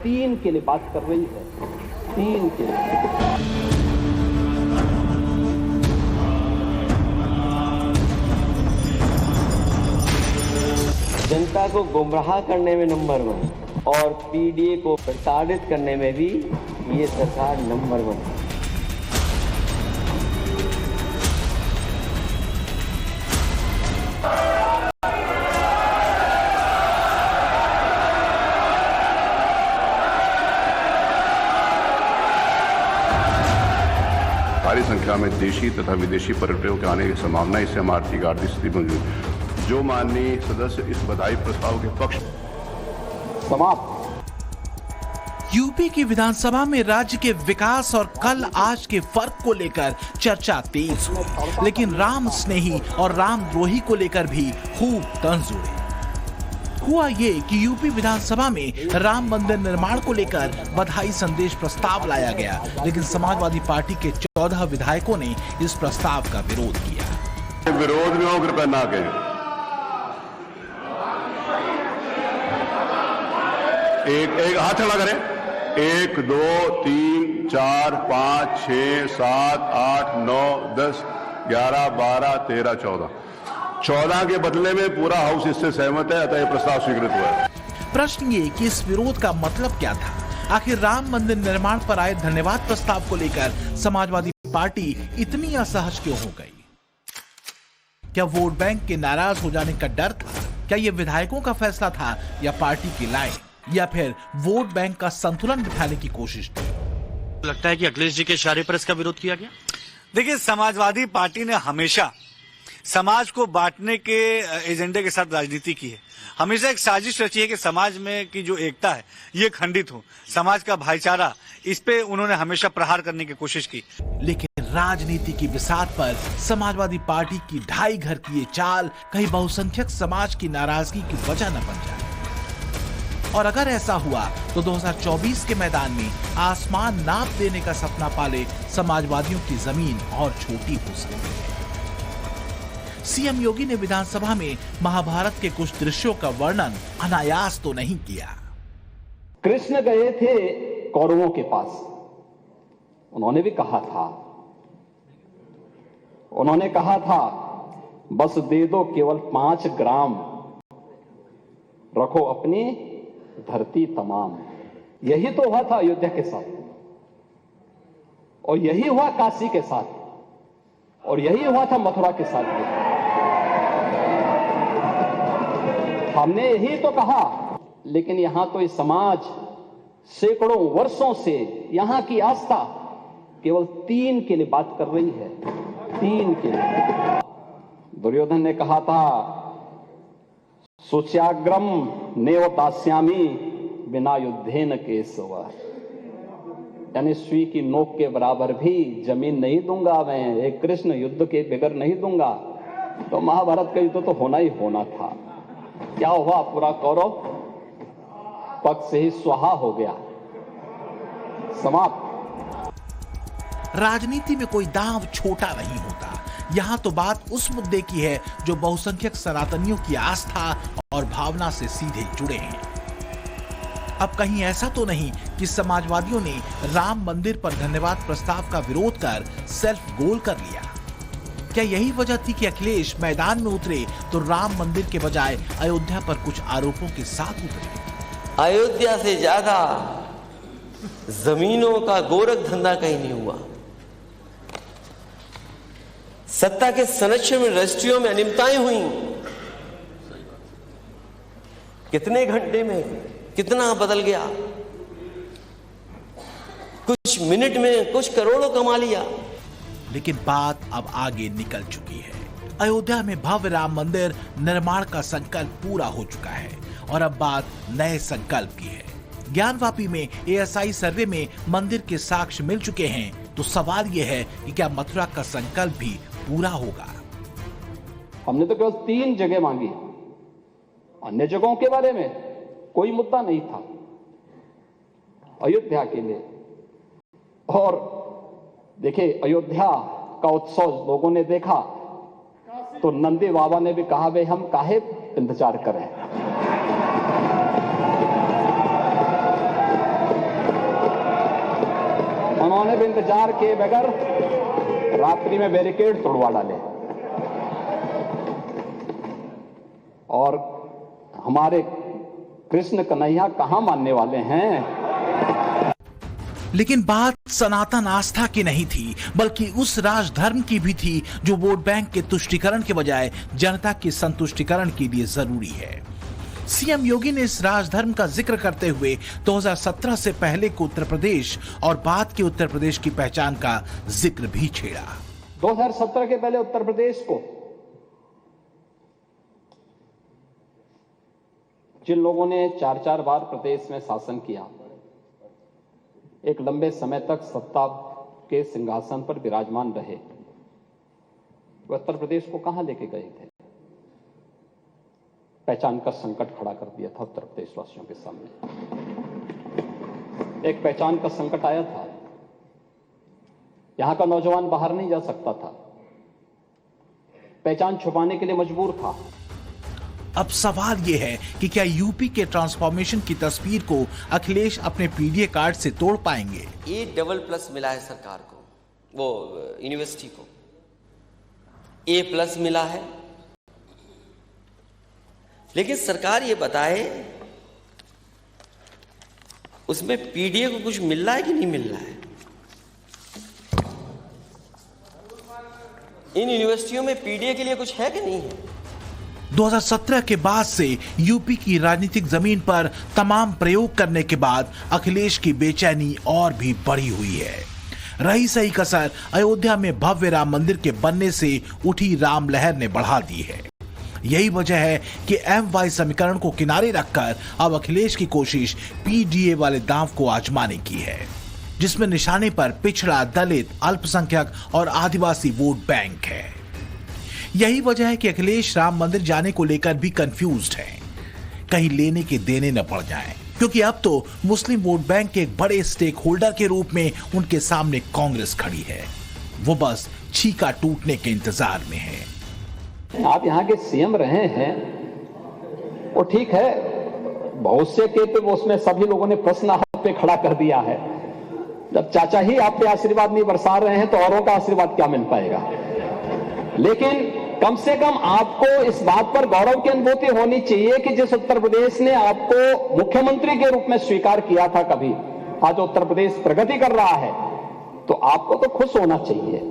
3 के लिए बात कर रही है, 3 के लिए। जनता को गुमराह करने में नंबर 1 और पीडीए को प्रताड़ित करने में भी ये सरकार नंबर 1 है। भारी संख्या में देशी तथा विदेशी पर्यटकों के आने की संभावना, इससे हमारी आर्थिक स्थिति मौजूद है। जो माननीय सदस्य इस बधाई प्रस्ताव के पक्ष समाप्त। यूपी की विधानसभा में राज्य के विकास और कल आज के फर्क को लेकर चर्चा तेज हुई, लेकिन राम स्नेही और रामद्रोही को लेकर भी खूब तंज उड़े। हुआ ये कि यूपी विधानसभा में राम मंदिर निर्माण को लेकर बधाई संदेश प्रस्ताव लाया गया, लेकिन समाजवादी पार्टी के 14 विधायकों ने इस प्रस्ताव का विरोध किया। विरोध में हो, कृपया ना कहें। एक हाथ खड़ा करें। 1 2 3 4 5 6 7 8 9 10 11 12 13 14 के बदले में पूरा हाउस इससे सहमत है, अतः यह प्रस्ताव स्वीकृत हुआ है। प्रश्न ये कि इस विरोध का मतलब क्या था? आखिर राम मंदिर निर्माण पर आए धन्यवाद प्रस्ताव को लेकर समाजवादी पार्टी इतनी असहज क्यों हो गई? क्या वोट बैंक के नाराज हो जाने का डर था? क्या ये विधायकों का फैसला था या पार्टी की लाइन, या फिर वोट बैंक का संतुलन बिठाने की कोशिश थी? लगता है कि अखिलेश जी के इशारे पर इसका विरोध किया गया। देखिए, समाजवादी पार्टी ने हमेशा समाज को बांटने के एजेंडे के साथ राजनीति की है। हमेशा एक साजिश रची है कि समाज में की जो एकता है ये खंडित हो, समाज का भाईचारा, इस पे उन्होंने हमेशा प्रहार करने की कोशिश की। लेकिन राजनीति की बिसात पर समाजवादी पार्टी की ढाई घर की ये चाल कहीं बहुसंख्यक समाज की नाराजगी की वजह न बन जाए। और अगर ऐसा हुआ तो 2024 के मैदान में आसमान नाप देने का सपना पाले समाजवादियों की जमीन और छोटी हो सकती है। सीएम योगी ने विधानसभा में महाभारत के कुछ दृश्यों का वर्णन अनायास तो नहीं किया। कृष्ण गए थे कौरवों के पास, उन्होंने भी कहा था, बस दे दो केवल 5 ग्राम, रखो अपनी धरती तमाम। यही तो हुआ था अयोध्या के साथ, और यही हुआ काशी के साथ, और यही हुआ था मथुरा के साथ भी। हमने यही तो कहा, लेकिन यहां तो इस समाज सैकड़ों वर्षों से यहां की आस्था केवल 3 के लिए बात कर रही है, 3 के लिए। दुर्योधन ने कहा था, सुच्याग्रम नेव दास्यामी बिना युद्धेन केशव, यानी सुई की नोक के बराबर भी जमीन नहीं दूंगा मैं, एक कृष्ण युद्ध के बगैर नहीं दूंगा। तो महाभारत का युद्ध तो होना ही होना था। क्या हुआ? पूरा कौरव पक्ष से ही स्वाहा हो गया, समाप्त। राजनीति में कोई दांव छोटा नहीं होता। यहाँ तो बात उस मुद्दे की है जो बहुसंख्यक सनातनियों की आस्था और भावना से सीधे जुड़े हैं। अब कहीं ऐसा तो नहीं कि समाजवादियों ने राम मंदिर पर धन्यवाद प्रस्ताव का विरोध कर सेल्फ गोल कर लिया? क्या यही वजह थी कि अखिलेश मैदान में उतरे तो राम मंदिर के बजाय अयोध्या पर कुछ आरोपों के साथ उतरे? अयोध्या से ज्यादा जमीनों का गोरख धंधा कहीं नहीं हुआ। सत्ता के संरक्षण में रजिस्ट्रियों में अनियमितताएं हुई। कितने घंटे में कितना बदल गया, कुछ मिनट में कुछ करोड़ों कमा लिया। लेकिन बात अब आगे निकल चुकी है। अयोध्या में भव्य राम मंदिर निर्माण का संकल्प पूरा हो चुका है और अब बात नए संकल्प की है। ज्ञानवापी में एएसआई सर्वे में मंदिर के साक्ष्य मिल चुके हैं, तो सवाल यह है कि क्या मथुरा का संकल्प भी पूरा होगा? हमने तो केवल 3 जगह मांगी, अन्य जगहों के बारे में कोई मुद्दा नहीं था। अयोध्या के लिए, और देखिए अयोध्या का उत्सव लोगों ने देखा तो नंदी बाबा ने भी कहा, भाई हम काहे इंतजार करें। क्षण भी इंतजार किए बगैर रात्रि में बैरिकेड तोड़वा डाले और हमारे कृष्ण कन्हैया कहां मानने वाले हैं। लेकिन बात सनातन आस्था की नहीं थी, बल्कि उस राजधर्म की भी थी जो वोट बैंक के तुष्टीकरण के बजाय जनता के संतुष्टीकरण के लिए जरूरी है। सीएम योगी ने इस राजधर्म का जिक्र करते हुए 2017 से पहले के उत्तर प्रदेश और बाद के उत्तर प्रदेश की पहचान का जिक्र भी छेड़ा। 2017 के पहले उत्तर प्रदेश को जिन लोगों ने 4-4 बार प्रदेश में शासन किया, एक लंबे समय तक सत्ता के सिंहासन पर विराजमान रहे, वो उत्तर प्रदेश को कहां लेके गए थे? पहचान का संकट खड़ा कर दिया था उत्तर प्रदेश वासियों के सामने। एक पहचान का संकट आया था, यहां का नौजवान बाहर नहीं जा सकता था, पहचान छुपाने के लिए मजबूर था। अब सवाल यह है कि क्या यूपी के ट्रांसफॉर्मेशन की तस्वीर को अखिलेश अपने पीडीए कार्ड से तोड़ पाएंगे? A++ मिला है सरकार को, वो यूनिवर्सिटी को A+ मिला है, लेकिन सरकार ये बताए उसमें पीडीए को कुछ मिल रहा है कि नहीं मिल रहा है? इन यूनिवर्सिटियों में पीडीए के लिए कुछ है कि नहीं है? 2017 के बाद से यूपी की राजनीतिक जमीन पर तमाम प्रयोग करने के बाद अखिलेश की बेचैनी और भी बढ़ी हुई है। रही सही कसर अयोध्या में भव्य राम मंदिर के बनने से उठी राम लहर ने बढ़ा दी है। यही वजह है कि MY समीकरण को किनारे रखकर अब अखिलेश की कोशिश पीडीए वाले दांव को आजमाने की है, जिसमें निशाने पर पिछड़ा, दलित, अल्पसंख्यक और आदिवासी वोट बैंक है। यही वजह है कि अखिलेश राम मंदिर जाने को लेकर भी कंफ्यूज्ड हैं, कहीं लेने के देने न पड़ जाएं, क्योंकि अब तो मुस्लिम वोट बैंक के एक बड़े स्टेक होल्डर के रूप में उनके सामने कांग्रेस खड़ी है। वो बस छीका टूटने के इंतजार में है। आप यहाँ के सीएम रहे हैं, वो ठीक है, बहुत से के तो उसमें सभी लोगों ने प्रश्न आप पे खड़ा कर दिया है। जब चाचा ही आप पे आशीर्वाद नहीं बरसा रहे हैं तो औरों का आशीर्वाद क्या मिल पाएगा? लेकिन कम से कम आपको इस बात पर गौरव की अनुभूति होनी चाहिए कि जिस उत्तर प्रदेश ने आपको मुख्यमंत्री के रूप में स्वीकार किया था, कभी आज उत्तर प्रदेश प्रगति कर रहा है, तो आपको तो खुश होना चाहिए।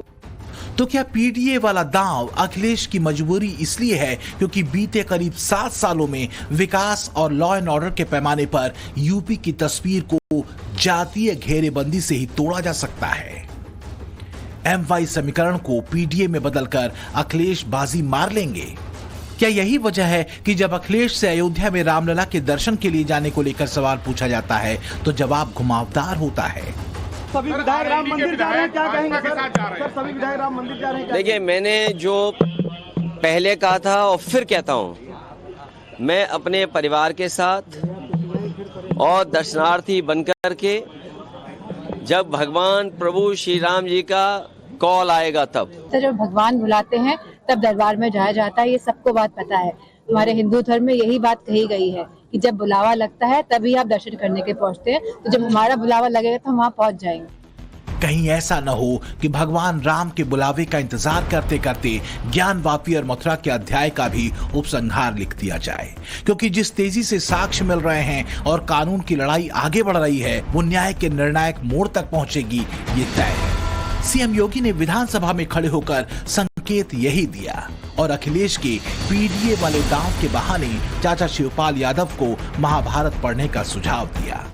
तो क्या पीडीए वाला दांव अखिलेश की मजबूरी इसलिए है क्योंकि बीते करीब 7 सालों में विकास और लॉ एंड ऑर्डर के पैमाने पर यूपी की तस्वीर को जातीय घेरेबंदी से ही तोड़ा जा सकता है? MY समीकरण को पीडीए में बदलकर अखिलेश बाजी मार लेंगे? क्या यही वजह है कि जब अखिलेश से अयोध्या में रामलला के दर्शन के लिए जाने को लेकर सवाल पूछा जाता है तो जवाब घुमावदार होता है? सभी विधायक राम मंदिर जा रहे हैं, क्या कहेंगे सर? सभी विधायक राम मंदिर जा रहे हैं। देखिए, मैंने जो पहले कहा था और फिर कहता हूं, मैं अपने परिवार के साथ और दर्शनार्थी बनकर के जब भगवान प्रभु श्री राम जी का कॉल आएगा तब। तो जब भगवान बुलाते हैं तब दरबार में जाया जाता है, ये सबको बात पता है। हमारे हिंदू धर्म में यही बात कही गई है कि जब बुलावा लगता है तभी आप दर्शन करने के पहुंचते हैं, तो जब हमारा बुलावा लगेगा तो हम वहाँ पहुंच जाएंगे। कहीं ऐसा न हो कि भगवान राम के बुलावे का इंतजार करते करते ज्ञानवापी और मथुरा के अध्याय का भी उपसंहार लिख दिया जाए, क्योंकि जिस तेजी से साक्ष्य मिल रहे हैं और कानून की लड़ाई आगे बढ़ रही है, वो न्याय के निर्णायक मोड़ तक पहुंचेगी, ये तय है। सीएम योगी ने विधानसभा में खड़े होकर संकेत यही दिया और अखिलेश के पीडीए वाले दांव के बहाने चाचा शिवपाल यादव को महाभारत पढ़ने का सुझाव दिया।